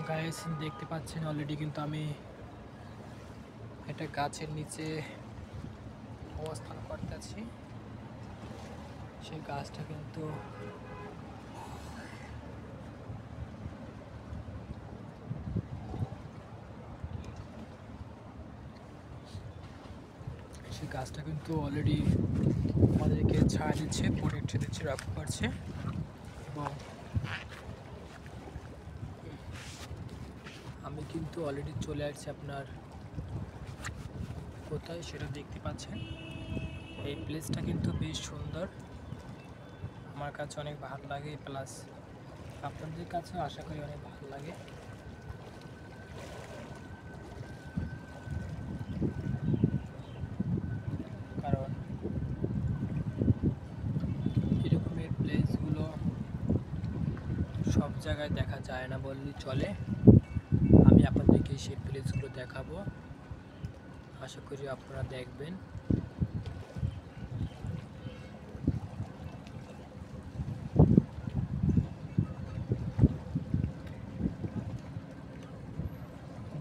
Guys দেখতে পাচ্ছেন already কিন্তু আমি একটা গাছের নিচে অবস্থান করতেছি। সেই গাছটা কিন্তু অলরেডি আমাদেরকে ছায়া দিচ্ছে, প্রোটেক্ট দিচ্ছে, রক্ষা করছে। এবং আমি কিন্তু অলরেডি চলে আসছি আপনার কোথায় সেটা দেখতে পাচ্ছেন। এই প্লেসটা কিন্তু বেশ সুন্দর, আমার কাছে অনেক ভালো লাগে, প্লাস আপনাদের কাছেও আশা করি অনেক ভালো লাগে। কারণ এরকমের প্লেসগুলো সব জায়গায় দেখা যায় না বললেই চলে। আমি আপনাদেরকে সেই প্লেসগুলো দেখাবো, আশা করি আপনারা দেখবেন।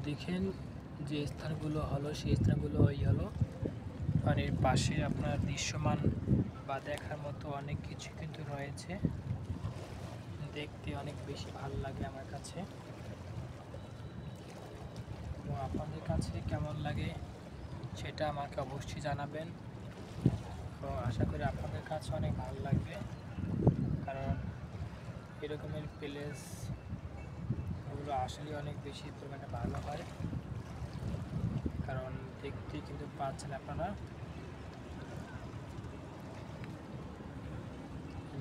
দেখেন যে স্থানগুলো হলো সেই স্থানগুলো হলো পানির পাশে আপনার দৃশ্যমান বা দেখার মতো অনেক কিছু কিন্তু রয়েছে, দেখতে অনেক বেশি ভালো লাগে আমার কাছে। এবং আপনাদের কাছে কেমন লাগে সেটা আমাকে অবশ্যই জানাবেন, এবং আশা করি আপনাদের কাছে অনেক ভালো লাগবে। কারণ এরকমের প্লেসগুলো আসলে অনেক বেশি পরিমাণে ভালো হয়। কারণ দেখতে কিন্তু পাচ্ছেন আপনারা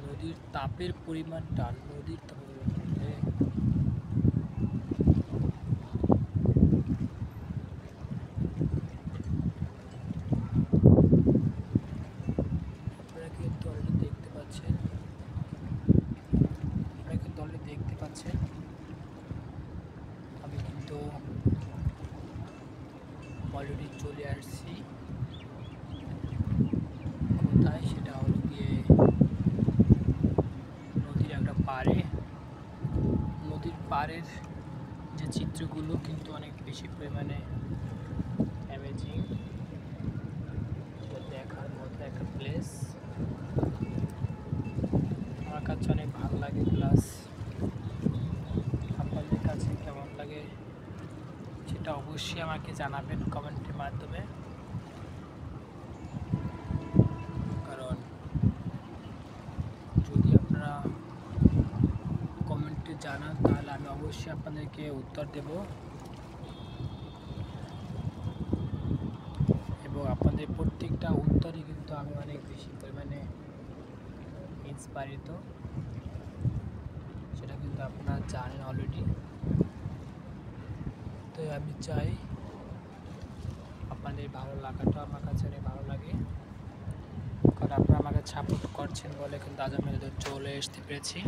নদীর তাপের পরিমাণটা, নদীর তাপের মধ্যে আপনারা কিন্তু অলরেডি দেখতে পাচ্ছেন, আমি কিন্তু অলরেডি চলে আসছি কোথায়, সেটা হলো গিয়ে নদীর একটা পাড়ে। নদীর পাড়ের যে চিত্রগুলো কিন্তু অনেক বেশি পরিমাণে অ্যামেজিং, দেখার মতো একটা প্লেস, আমার কাছে অনেক ভালো লাগে। প্লাস আপনাদের কাছে কেমন লাগে সেটা অবশ্যই আমাকে জানাবেন কমেন্টের মাধ্যমে। কারণ যদি আপনারা কমেন্টে জানান তাহলে আমি অবশ্যই আপনাদেরকে উত্তর দেব, এবং আপনাদের প্রত্যেকটা উত্তরই কিন্তু আমি অনেক বেশি পরিমাণে ইন্সপায়ারিত, সেটা কিন্তু আপনারা জানেন অলরেডি। তো আমি চাই আপনাদের ভালো লাগাটা আমার কাছে অনেক ভালো লাগে, কারণ আপনারা আমাকে সাপোর্ট করছেন বলে কিন্তু আজ আমি চলে আসতে পেরেছি।